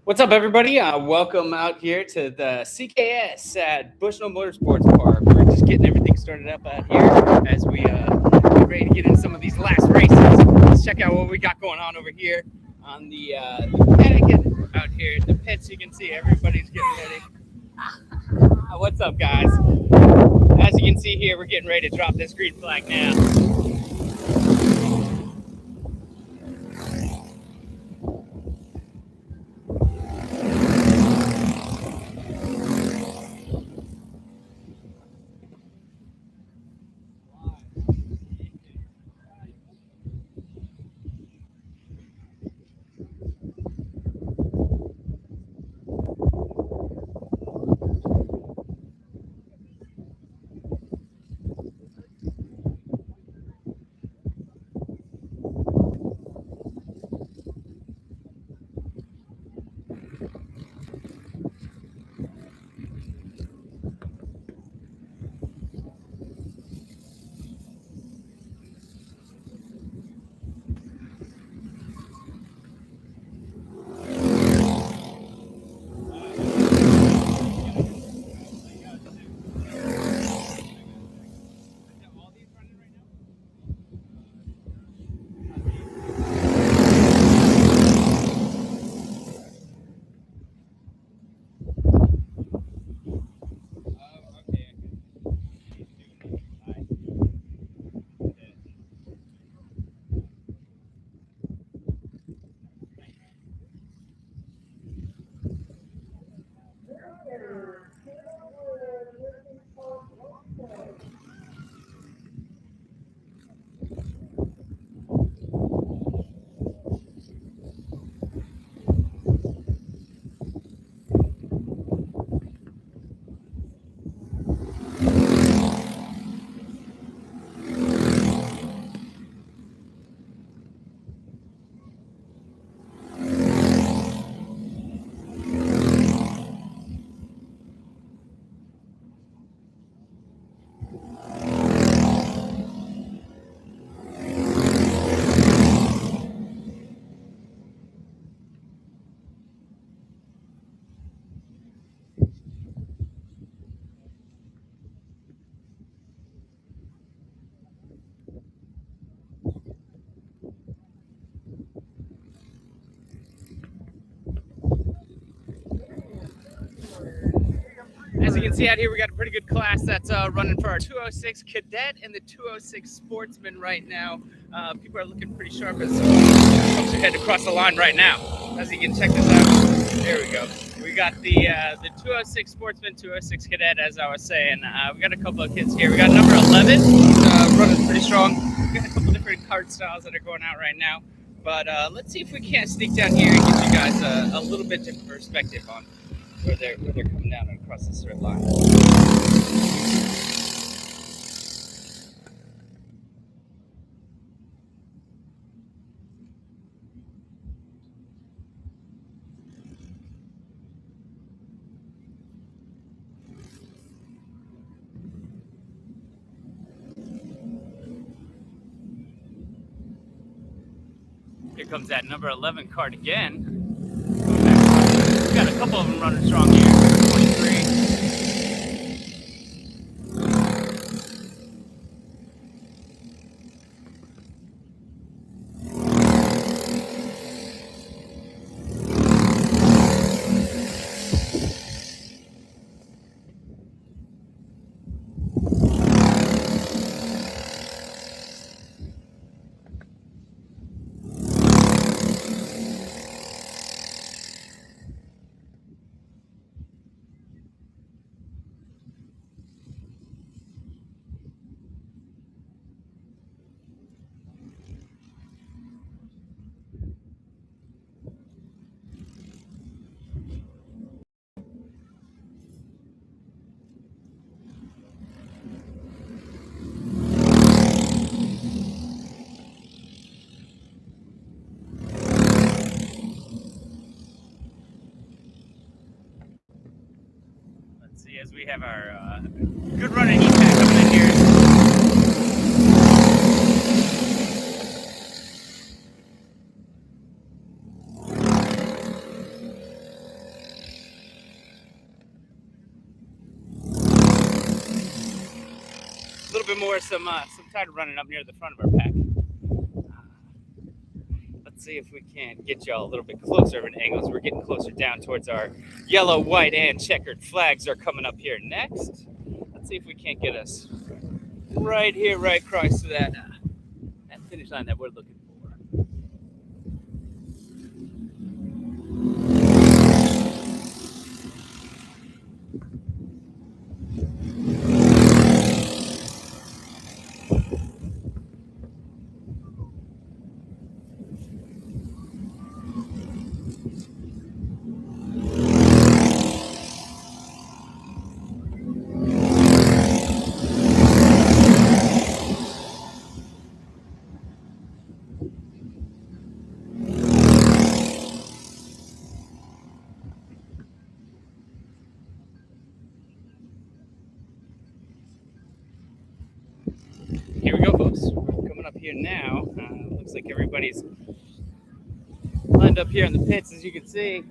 What's up, everybody? Welcome out here to the CKS at Bushnell Motorsports Park. We're just getting everything started up out here as we get ready to get into some of these last races. Let's check out what we got going on over here on the paddock out here at the pits. You can see everybody's getting ready. What's up, guys? As you can see here, we're getting ready to drop this green flag now. As you can see out here, we got a pretty good class that's running for our 206 Cadet and the 206 Sportsman right now. People are looking pretty sharp as folks are heading across the line right now. As you can check this out, there we go. We got the 206 Sportsman, 206 Cadet, as I was saying. We got a couple of kids here. We got number 11 running pretty strong. We got a couple different kart styles that are going out right now. But let's see if we can't sneak down here and give you guys a little bit different perspective on where they're coming down across this red line. Here comes that number 11 kart again. We got a couple of them running strong here. 23. See, as we have our good running heat pack coming in here. some time running up near the front of our pack. Let's see if we can't get y'all a little bit closer of an angle as we're getting closer down towards our yellow, white, and checkered flags are coming up here next. Let's see if we can't get us right here, right across to that finish line that we're looking for. Here we go, folks. We're coming up here now. Looks like everybody's lined up here in the pits, as you can see.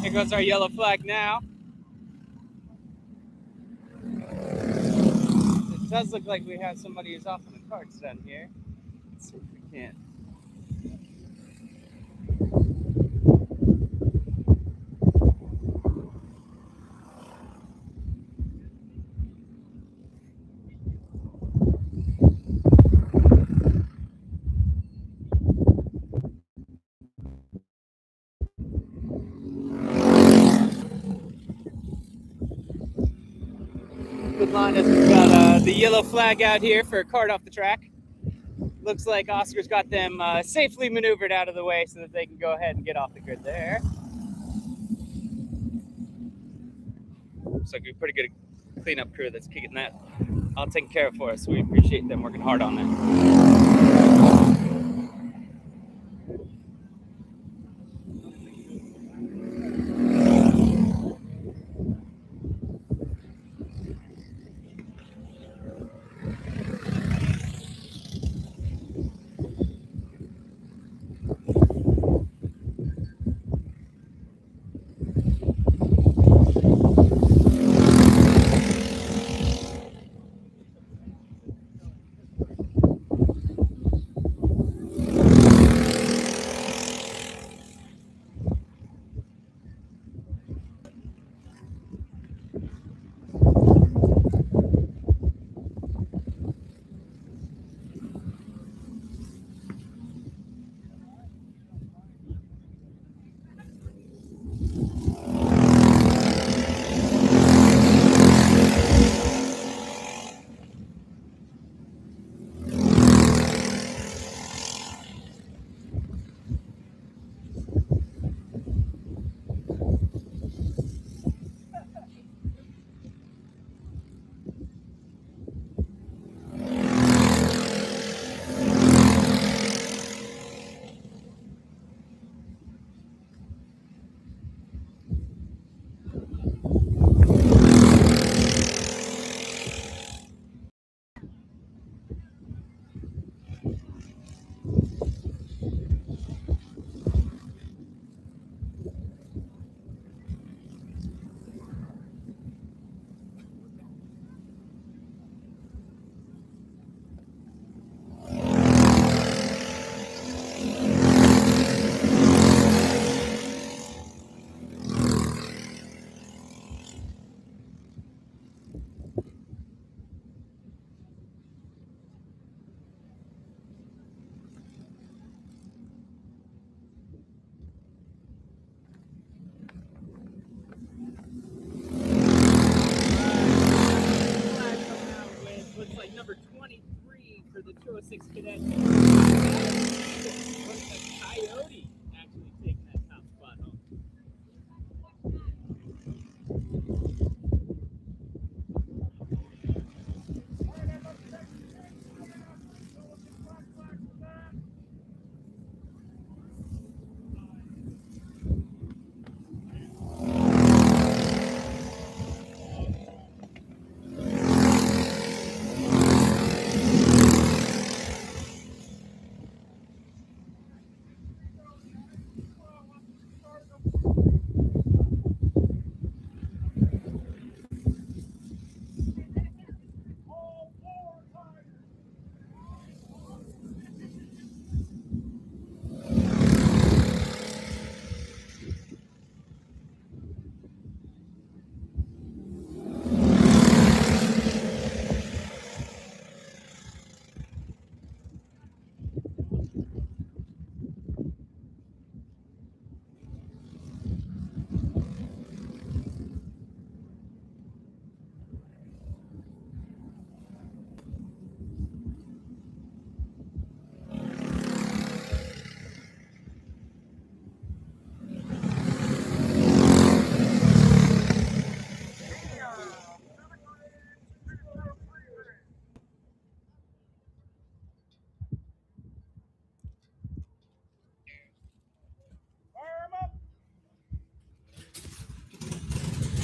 Here goes our yellow flag now. It does look like we have somebody who's off in the carts down here. Let's see if we can. Good line as we've got the yellow flag out here for a cart off the track. Looks like Oscar's got them safely maneuvered out of the way so that they can go ahead and get off the grid there. Looks like a pretty good cleanup crew that's kicking that all taken care of for us. We appreciate them working hard on that.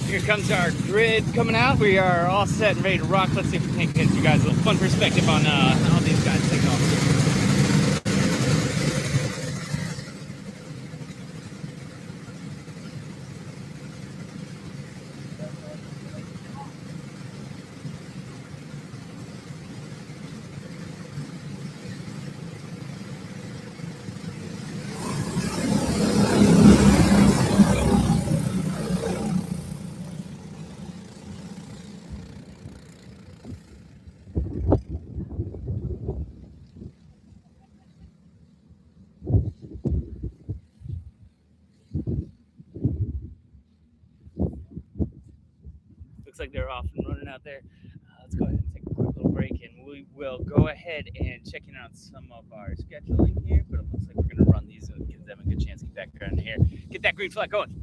Here comes our grid coming out. We are all set and ready to rock. Let's see if we can get you guys a little fun perspective on how these guys take off. Looks like they're off and running out there. Let's go ahead and take a quick little break, and we will go ahead and check in on some of our scheduling here. But it looks like we're going to run these and give them a good chance to get back around here. Get that green flag going.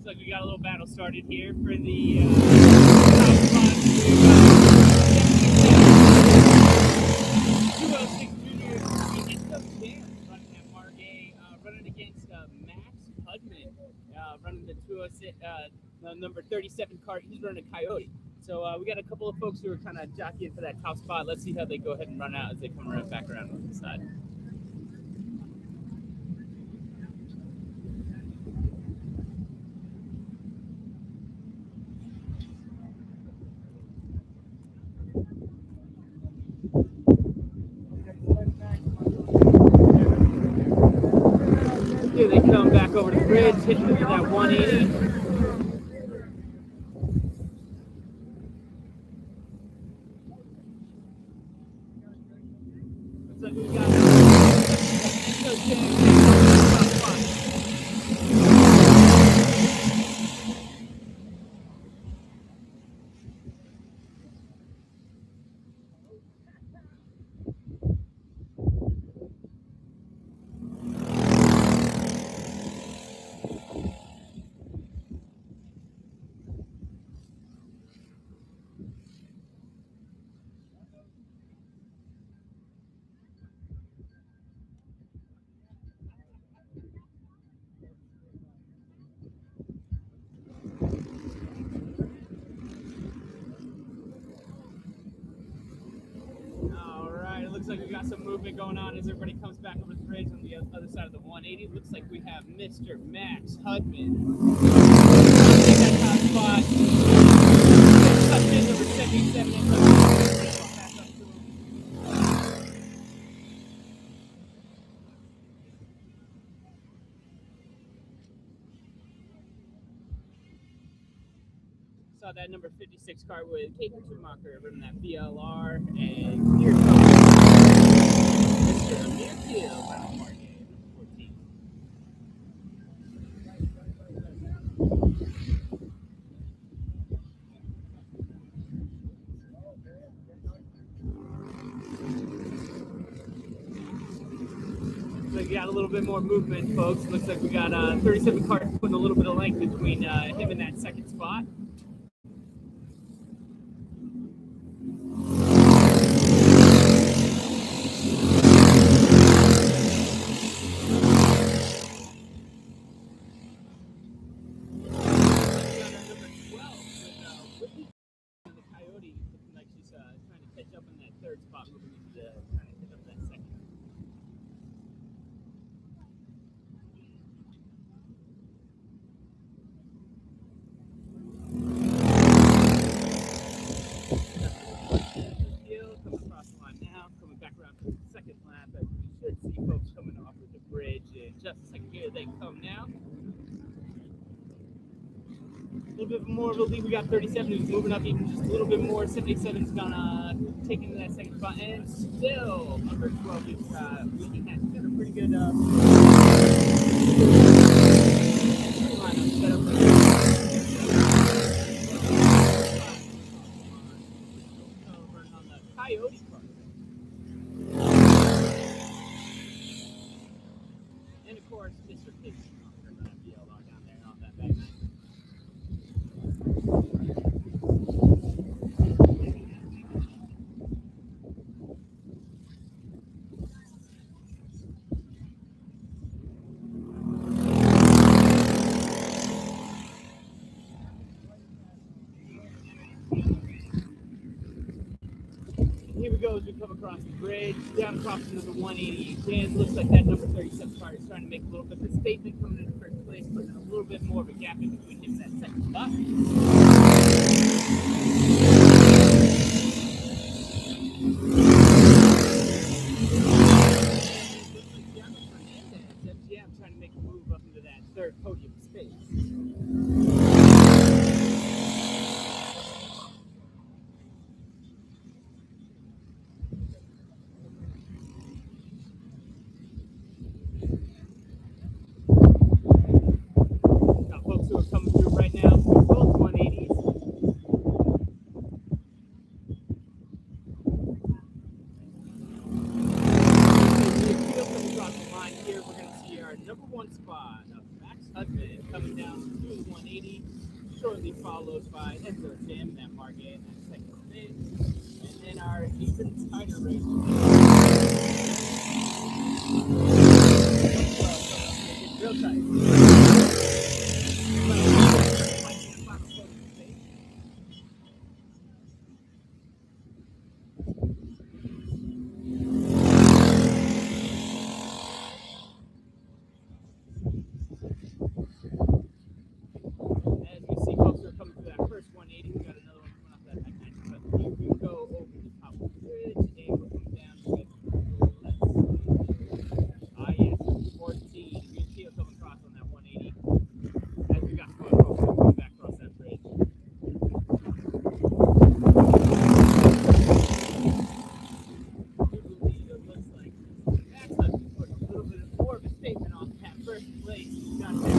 Looks like we got a little battle started here for the top spot. 206 Junior running at Margay, running against Max Hudman, running the 206, number 37 cart. He's running a Coyote. So we got a couple of folks who are kind of jockeying for that top spot. Let's see how they go ahead and run out as they come around back around on the side. Here they come back over the bridge, hitting with that 180. Looks like we got Looks like we got some movement going on as everybody comes back over the bridge on the other side of the 180. Looks like we have Mr. Max Hudman. Take that top spot. Hudman, number 77. Back up to him. Saw that number 56 car with K2 marker from that VLR, and here comes Mr. Amir Gill on market, 14. So we got a little bit more movement, folks. Looks like we got 37 cars putting a little bit of length between him and that second spot. Just a second here, they come now. A little bit more of a lead. We got 37 who's moving up even just a little bit more. 77's gonna take into that second spot, and still number 12 is looking at got a pretty good lineup set up. Over on the Coyote car. And of course, Mr. Casey down there on that back nine. Here we go as we come across the bridge, down across into the 180 again. Looks like that number 37 car is trying to make a little bit of a statement, coming into first place, putting a little bit more of a gap in between him and that second spot. MGM trying to make a move up into that third podium space. Got folks who are coming through right now with both 180s. Coming across the line here, we're going to see our number one spot of Max Hudman coming down through the 180, shortly followed by Enzo Jim in that market in that second space. And then our even tighter race. Real tight. As we see folks who are coming through that first 180, we got another one coming off that back nine. But here we go over the top of the bridge, and we're coming down to it. Yes, 14. BMP coming across on that 180. As we got folks coming back across that bridge. It looks like Max Hudson put a little bit more of a statement on that first place. He's got that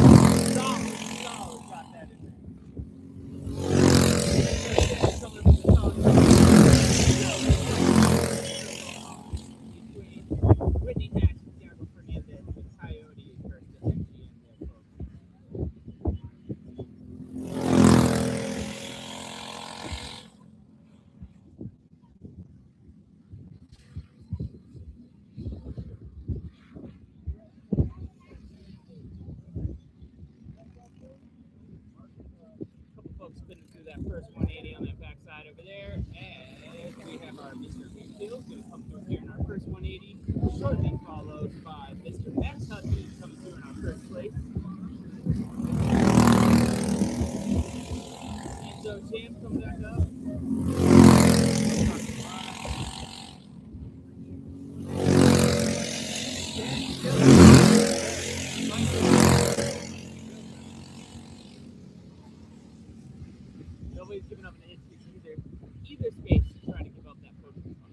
solid got that in there. Whitney Hatch and Thiago Fernandez with Coyote versus MGM there, folks. Couple folks spinning through that first 180 on that backside over there, and we have our Mr. Hill going to come through here in our first first 180, shortly followed by Mr. Max Hudson coming through in our first place. Enzo Jam coming back up. Nobody's giving up an inch either space trying to give up that podium spot.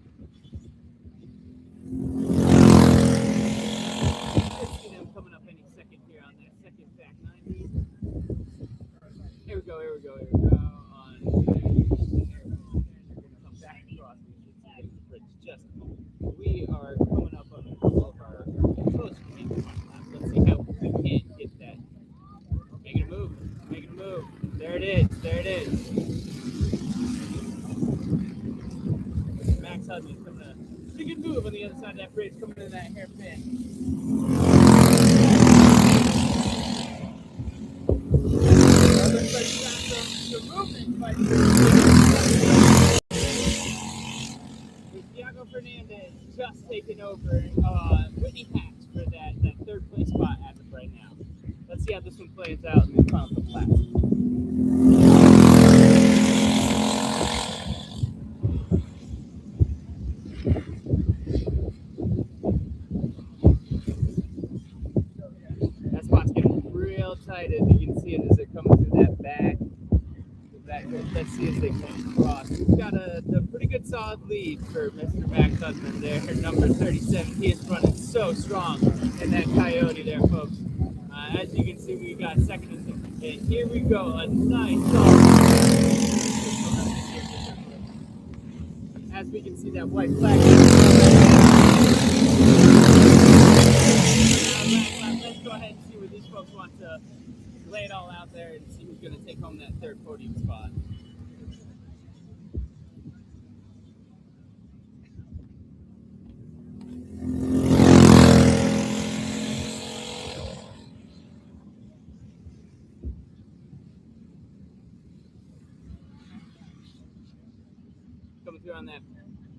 See them coming up any second here on that second back 90. Here we go. On come back across. Just we are coming up on a couple of our close laps. Let's see how we can get that. Making a move. There it is. Max Hudson's coming to pretty good move on the other side of that bridge, coming in that hairpin. Looks like we got some movement fight. With Thiago Fernandez just taking over Whitney Hatch for that third place spot as of right now. Let's see how this one plays out in the final couple laps. That spot's getting real tight, as you can see it as they're coming through that back. Let's see as they come across. We've got a pretty good solid lead for Mr. Max Hudson there, number 37. He is running so strong in that Coyote there, folks. As you can see, we got second and here we go, a nice as we can see that white flag. Let's go ahead and see what these folks want to lay it all out there and see who's going to take home that third podium spot. Coming through on that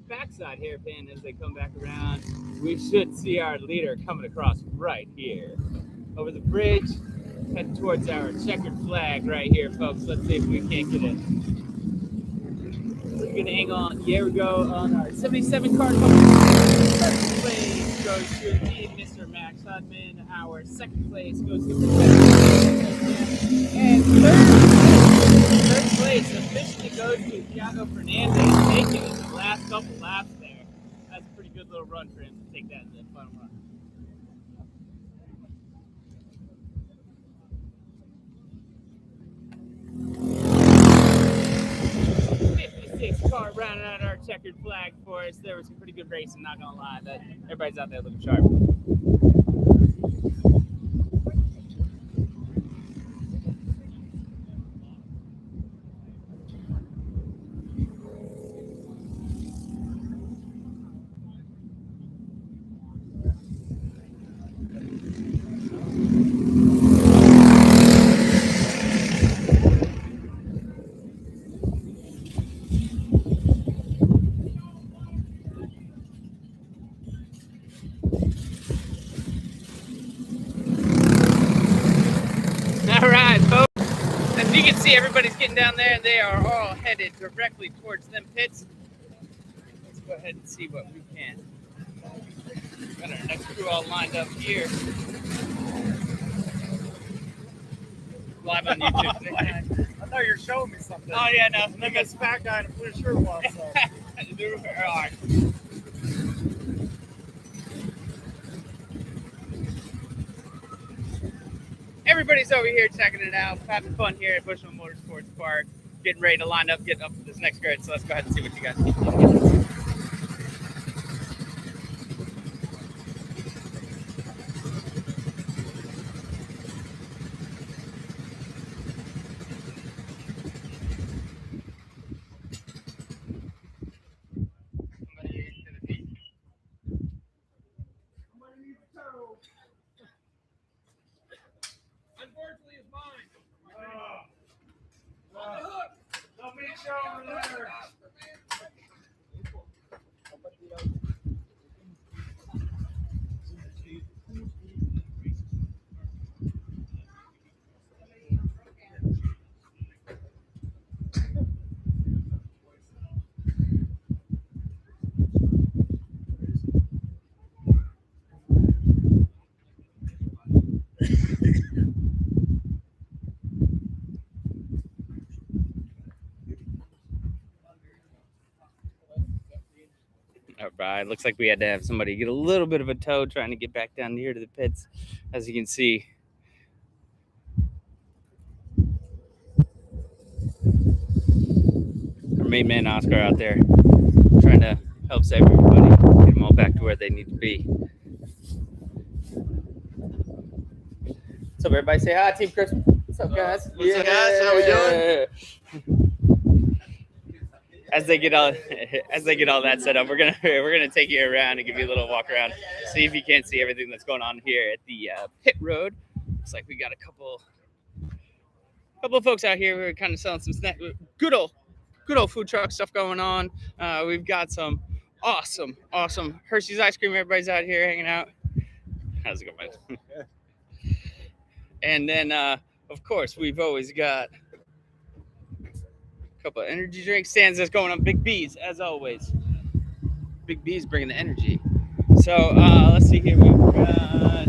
backside hairpin as they come back around, we should see our leader coming across right here over the bridge, heading towards our checkered flag right here, folks. Let's see if we can't get it. We're gonna hang on. Here we go on our 77 car. First place goes to indeed Mr. Max Hudman. Our second place goes to and third place officially goes to Thiago Fernandez, taking it the last couple laps there. That's a pretty good little run for him to take that in the final run. 56 car rounding out our checkered flag for us. There was some pretty good racing, not gonna lie. But everybody's out there looking sharp. All right, folks. As you can see, everybody's getting down there, and they are all headed directly towards them pits. Let's go ahead and see what we can. Got our next crew all lined up here. Live on YouTube. I thought you were showing me something. Oh, yeah, no. And then this fat guy in a blue shirt walks up. All right. Everybody's over here checking it out, having fun here at Bushnell Motorsports Park, getting ready to line up, getting up for this next grid. So let's go ahead and see what you guys can do. Unfortunately, it's mine. On the hook. Don't be showing there. by. It looks like we had to have somebody get a little bit of a tow trying to get back down here to the pits. As you can see, our main man Oscar out there trying to help save everybody, get them all back to where they need to be. What's up, everybody? Say hi, Team Chris. What's up, guys? What's up, guys? How we doing? As they get all that set up, we're gonna take you around and give you a little walk around, see if you can't see everything that's going on here at the pit road. Looks like we got a couple of folks out here who are kind of selling some snack, good old food truck stuff going on. We've got some awesome Hershey's ice cream. Everybody's out here hanging out. How's it going? And then of course we've always got couple of energy drink stands that's going on. Big B's, as always. Big B's bringing the energy. So let's see here. We've got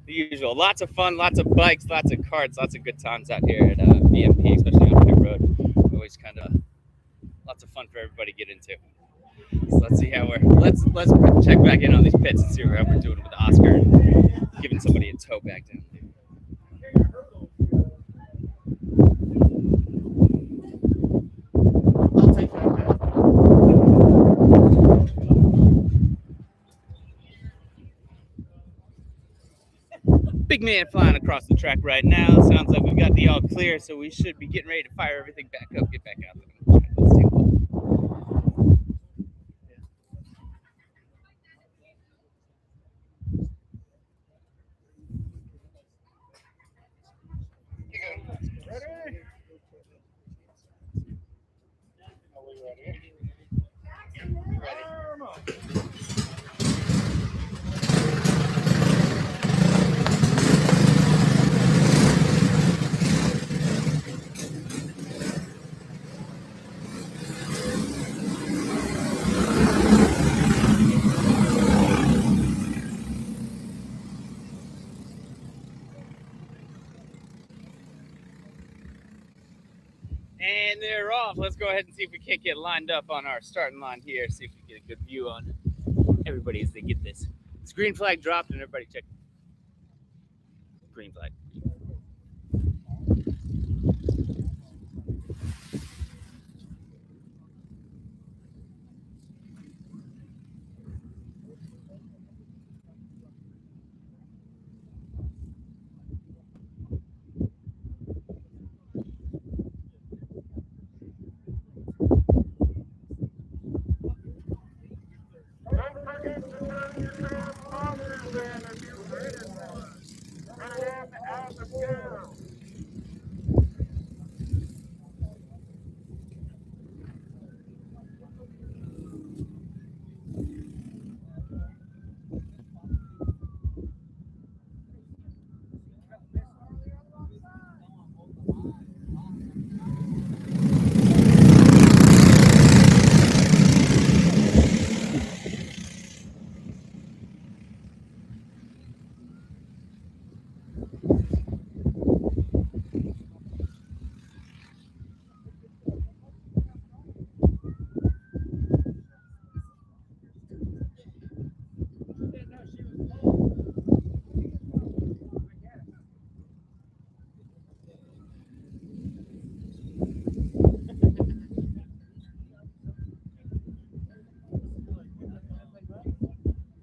the usual. Lots of fun, lots of bikes, lots of karts, lots of good times out here at BMP, especially on pit road. Always kind of lots of fun for everybody to get into. So let's see how let's check back in on these pits and see how we're doing with Oscar and giving somebody a tow back down. I'll take that. Big man flying across the track right now. Sounds like we've got the all clear, so we should be getting ready to fire everything back up, get back out there. Let's take a look. And they're off. Let's go ahead and see if we can't get lined up on our starting line here. See if we get a good view on everybody as they get this. This green flag dropped, and everybody check. Green flag.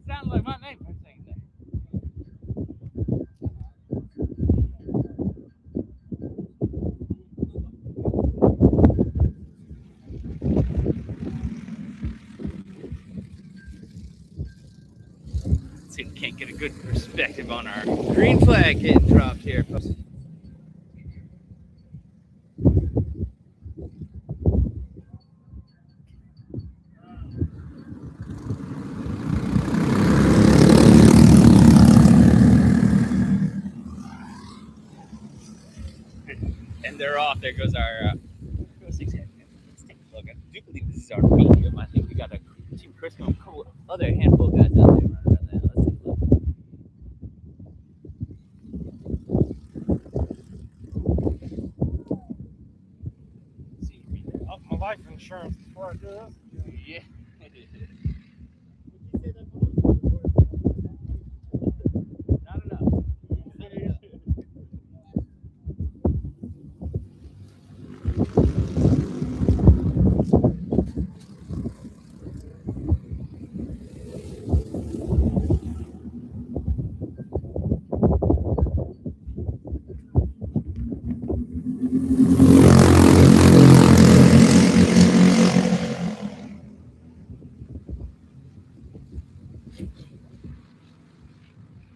Sounded like my name for a second there. See if we can't get a good perspective on our green flag getting dropped here. And they're off. There goes our. Let's take a look. I do believe this is our medium. I think we got a Team Chris and a couple other handful of guys out there running around there. Let's take a look. Oh, my life insurance. insurance before I do this. Yeah. Not enough.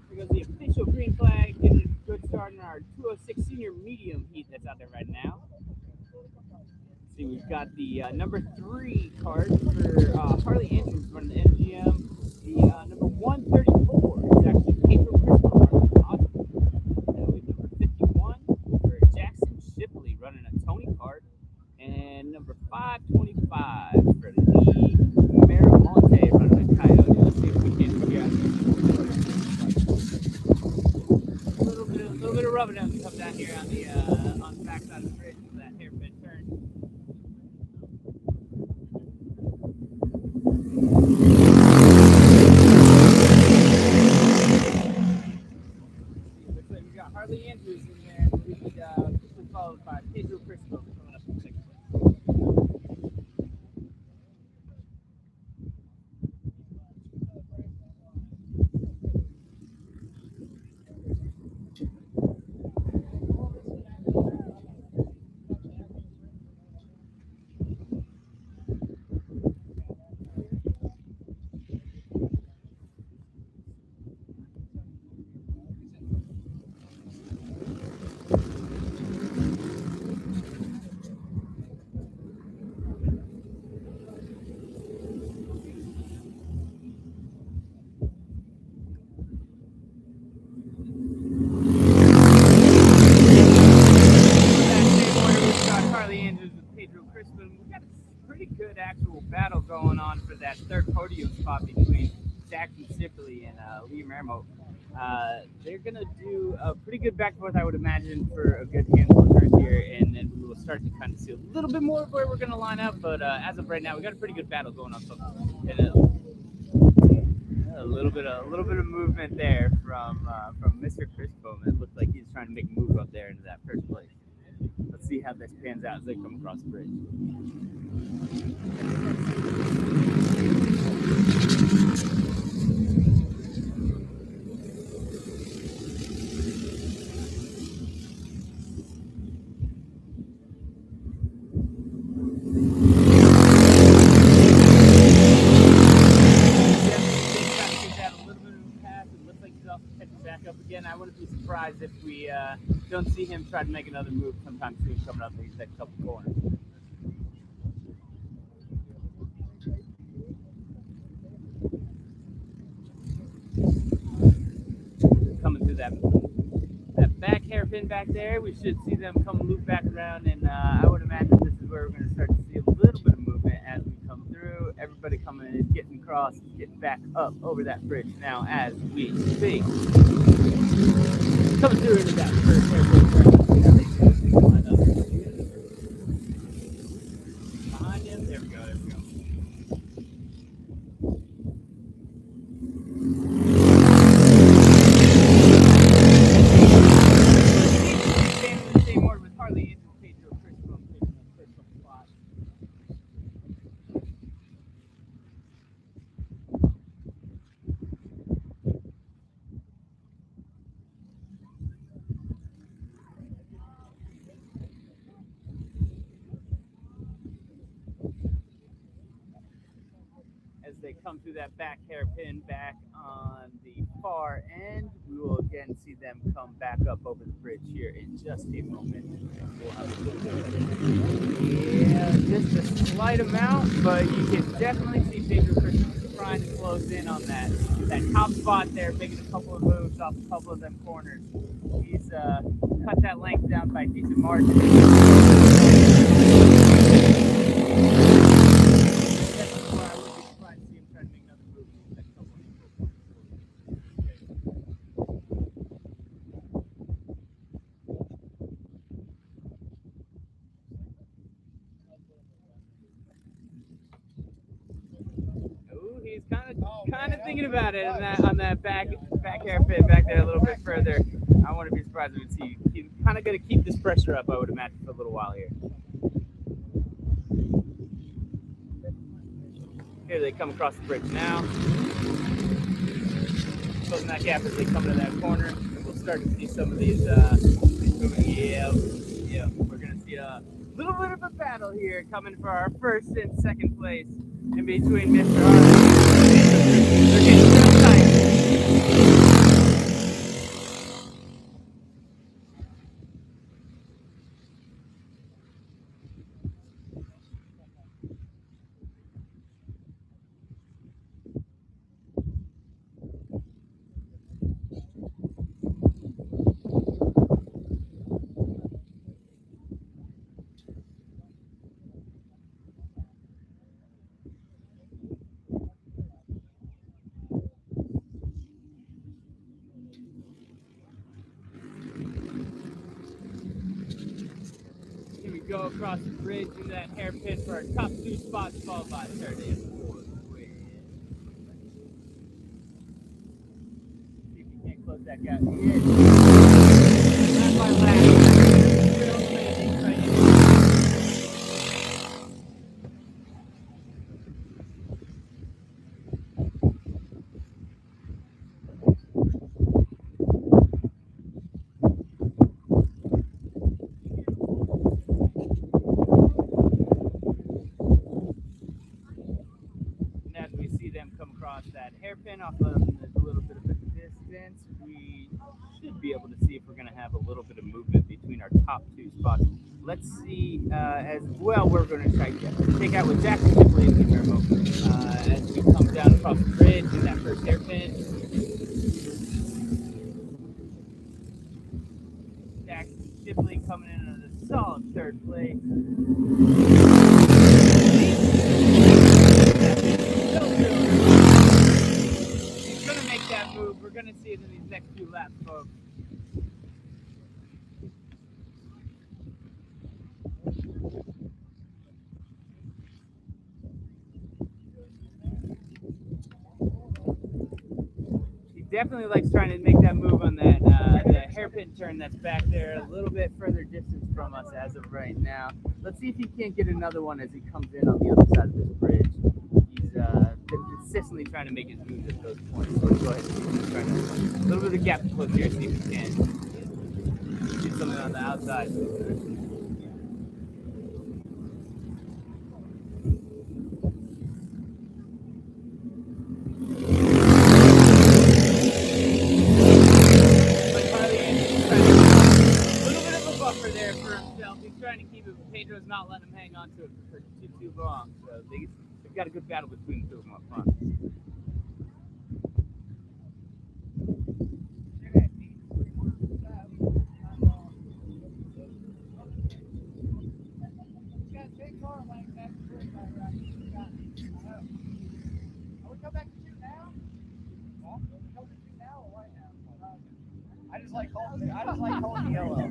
Here goes the official green flag, getting a good start in our 206 senior medium heat that's out there right now. See, we've got the number 3 card for Harley Andrews running the MGM. The number 134 is actually Pedro Crispo running the Oscar. Now we have number 51 for Jackson Shipley running a Tony kart. And number 525 for Lee Maramonte running a Coyote. Let's see if we can figure out a little bit of rubbing as we come down here on the backside of the bridge for that hairpin turn. Looks like we got Harley Andrews in there, quickly followed by Pedro Crispo coming up in second place. Pretty good actual battle going on for that third podium spot between Jackson Shipley and Lee Marmo. They're going to do a pretty good back and forth, I would imagine, for a good handful of turns here, and then we will start to kind of see a little bit more of where we're going to line up. But as of right now, we got a pretty good battle going on. So, and a little bit of movement there from Mr. Crispo. It looked like he's trying to make a move up there into that first place. Let's see how this pans out as they come across the bridge. I wouldn't be surprised if we don't see him try to make another move sometime soon coming up these next couple corners. Coming through that back hairpin back there, we should see them come loop back around, and I would imagine this is where we're going to start to see a little bit of movement as we come through. Everybody coming in, getting across, getting back up over that bridge now as we speak. Coming through into that first hairpin turn. Let's see how they do this line up. Behind him, there we go. Same order with Harley and Pedro Crispo taking the first couple spots. As they come through that back hairpin back on the far end, we will again see them come back up over the bridge here in just a moment. We'll have just a slight amount, but you can definitely see Pedro Christian trying to close in on that top spot there, making a couple of moves off a couple of them corners. He's cut that length down by a decent margin. thinking about it on that back hairpin back there a little bit further. I wouldn't be surprised if we see he's kind of going to keep this pressure up, I would imagine, for a little while here. Here they come across the bridge now. Closing that gap as they come into that corner. And we'll start to see some of these moving. Yeah, we're going to see a little bit of a battle here coming for our first and second place in between Mr. Harley. They're getting real tight. Here we go across the bridge in that hairpin for our top two spots, followed by third and fourth. See if we can't close that gap here. Lap by lap. Real amazing right here. And as we see them come across that hairpin off of a little bit of a distance, we should be able to see if we're going to have a little bit of movement between our top two spots. Let's see as well. We're going to try to take out with Jackson Shipley and Guillermo as we come down across the bridge in that first hairpin. Jackson Shipley coming in at a solid third place. He's going to make that move. We're going to see it in these next few laps, folks. He definitely likes trying to make that move on that hairpin turn that's back there, a little bit further distance from us as of right now. Let's see if he can't get another one as he comes in on the other side of this bridge. He's been consistently trying to make his moves at those points. So let's go ahead and see if he's trying to a little bit of gap to close here, see if he can do something on the outside. Pedro's not letting him hang on to it for too long, so they've got a good battle between the two of them up front. I just like holding yellow.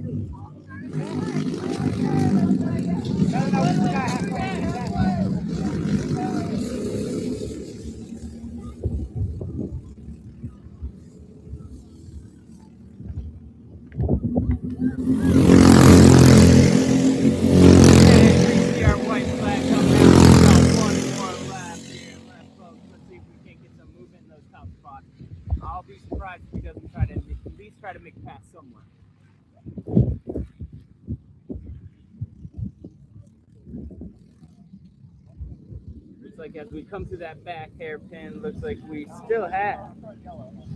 I'll be surprised if he doesn't try to at least try to make a pass somewhere. Looks like as we come to that back hairpin, looks like we still have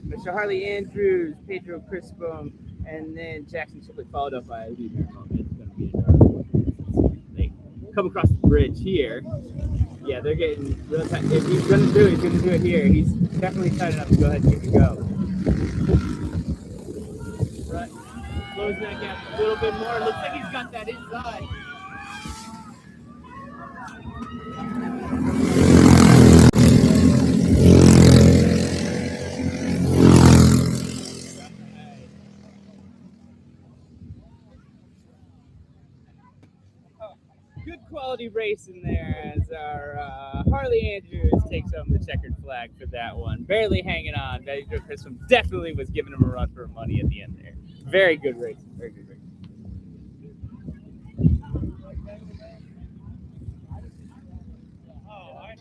Mr. Harley Andrews, Pedro Crispo, and then Jackson Shipley, followed up by Lee Merrill. It's going to be a dark one. They come across the bridge here. Yeah, they're getting real tight. If he's going to do it, he's going to do it here. He's definitely tight enough to go ahead and give it a go. Right. Close that gap a little bit more. Looks like he's got that inside. Good quality race in there as our Harley Andrews takes home the checkered flag for that one. Barely hanging on. Chris definitely was giving him a run for money at the end there. Very good racing. Very good racing. Oh, I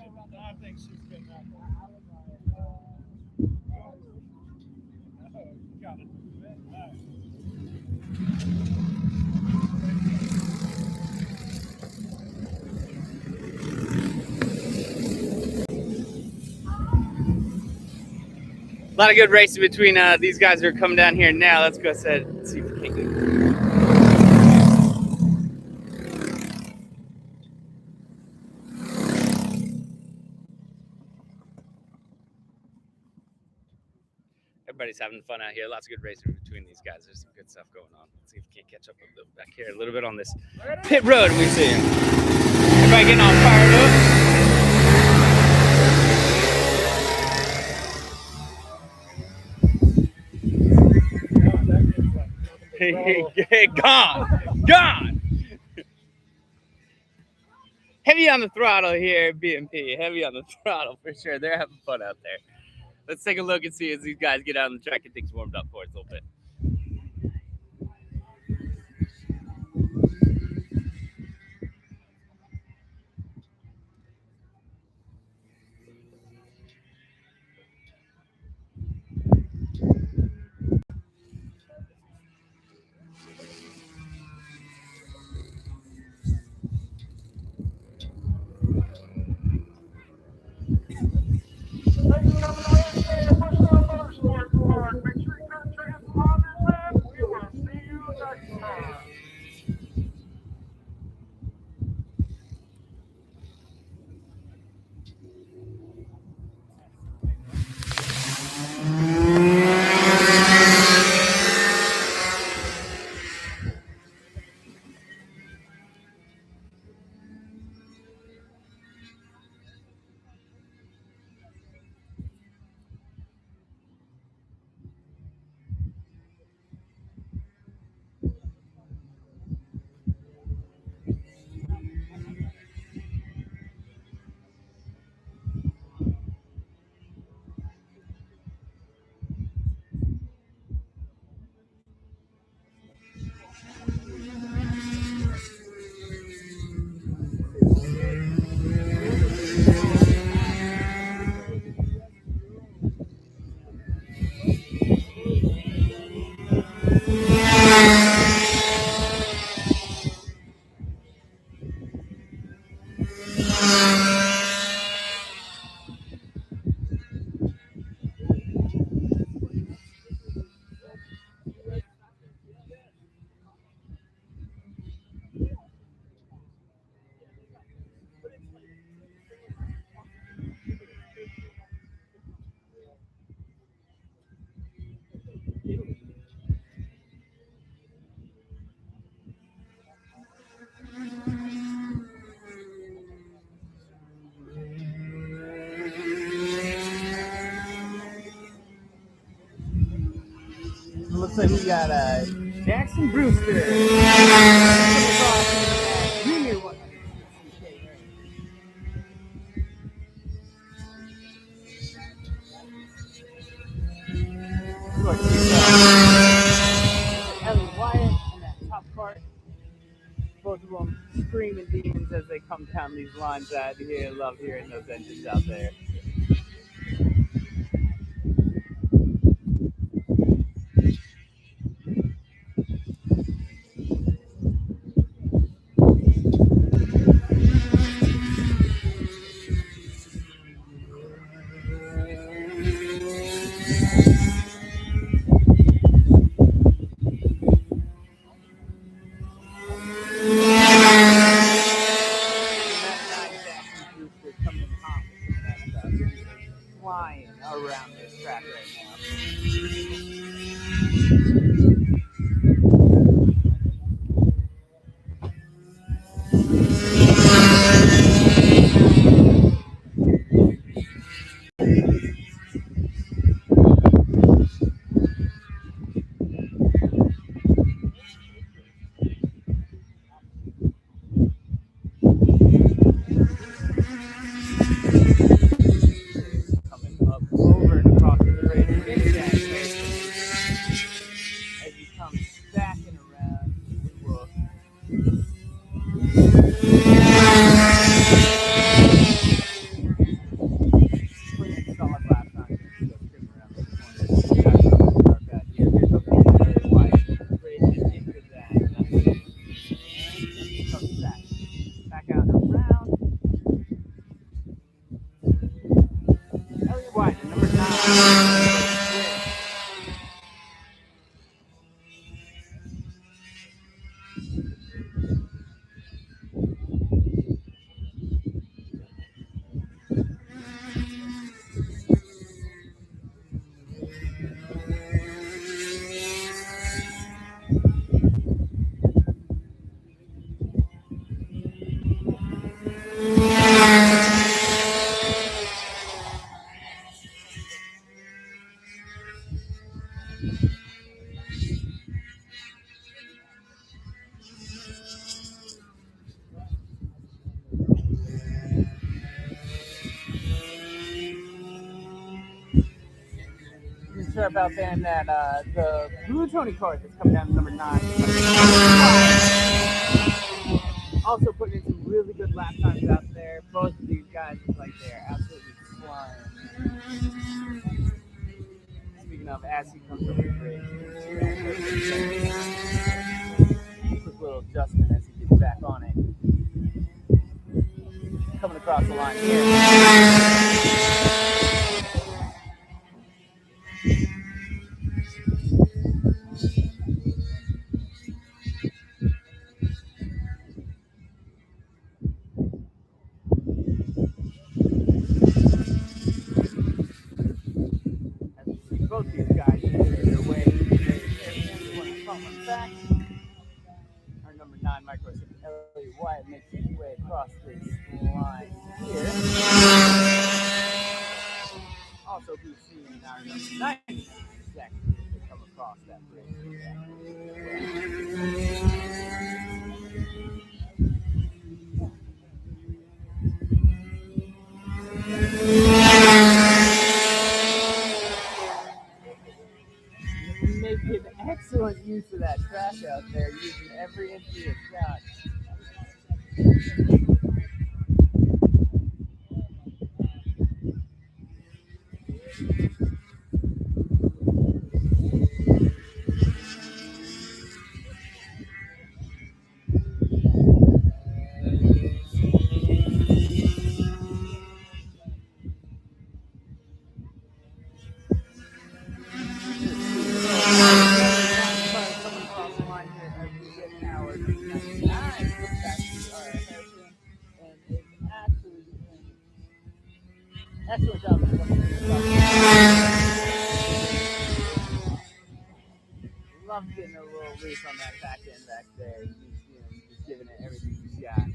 think she's been that one. Got it. A lot of good racing between these guys who are coming down here now. Let's go ahead and see if we can get. Everybody's having fun out here. Lots of good racing between these guys. There's some good stuff going on. Let's see if we can't catch up a little back here a little bit on this pit road. We see everybody getting all fired up. Gone. Heavy on the throttle here at BMP. Heavy on the throttle for sure. They're having fun out there. Let's take a look and see as these guys get out on the track and things warmed up for us a little bit. Bushnell Motorsports Park. Make sure you come check us out and we will see you next time. Looks like we got Jackson Brewster. Junior 100 Ellie Wyatt in that top part. Both of them screaming demons as they come down these lines out here. Love hearing those engines out there. Flying around this track right now. Sharp out there in that the blue Tony card that's coming down to number 9. Also putting in some really good lap times out there. Both of these guys look like they're absolutely flying. Speaking of, as he comes over the bridge, quick little adjustment as he gets back on it. Coming across the line here. As we see both these guys making their way back. Our number 9 micro Elliot Wyatt makes his way across this line here. Also, we've seen our number 9 Zach come across that bridge. Making excellent use of that track out there, using every inch he has got. Excellent job. Love getting a little loose on that back end back there. Just giving it everything he's got.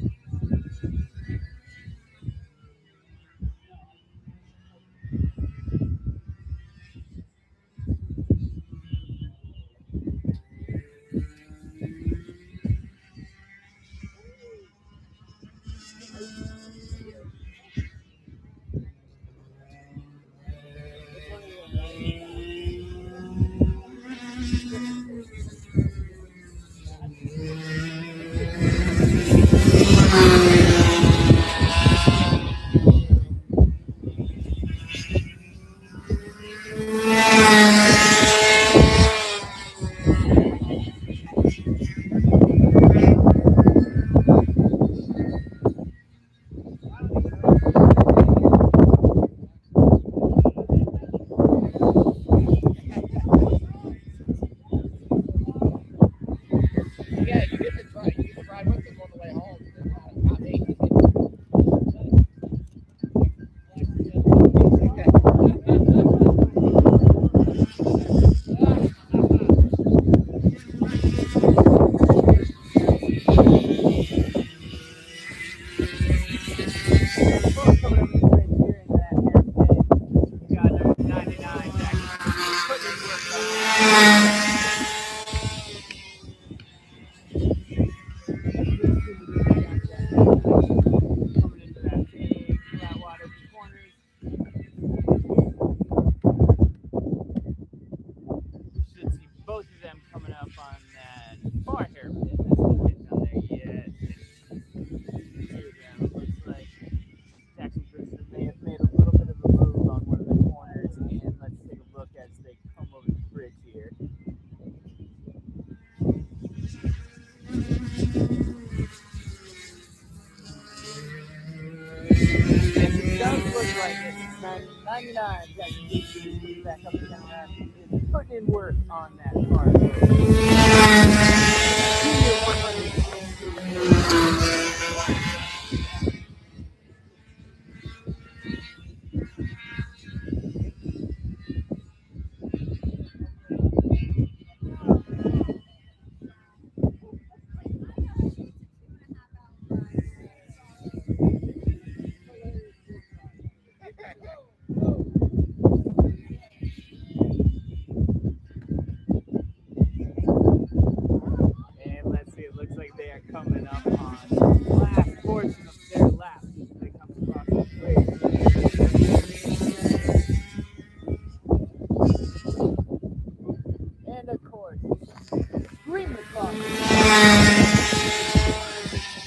Putting in work on that car.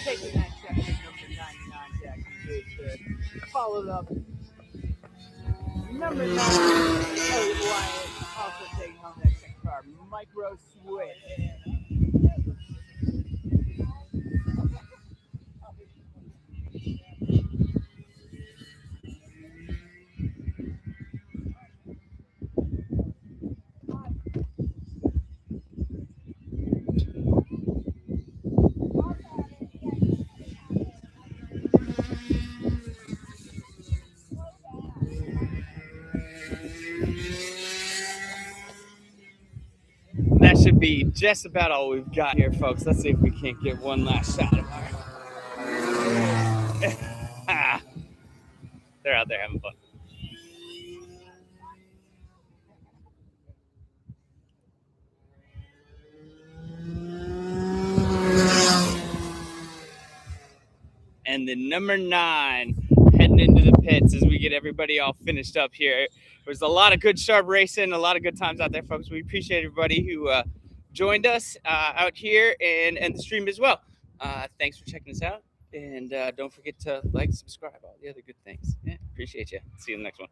Taking that check with number 99, Jackson Gage there. Followed up. Number 9, Elliot Wyatt, also taking home that check car. Micro Switch. That should be just about all we've got here, folks. Let's see if we can't get one last shot of her. They're out there having fun. And the number 9 heading into the pits as we get everybody all finished up here. There's a lot of good sharp racing, a lot of good times out there, folks. We appreciate everybody who joined us out here and the stream as well. Thanks for checking us out. And don't forget to like, subscribe, all the other good things. Yeah, appreciate you. See you in the next one.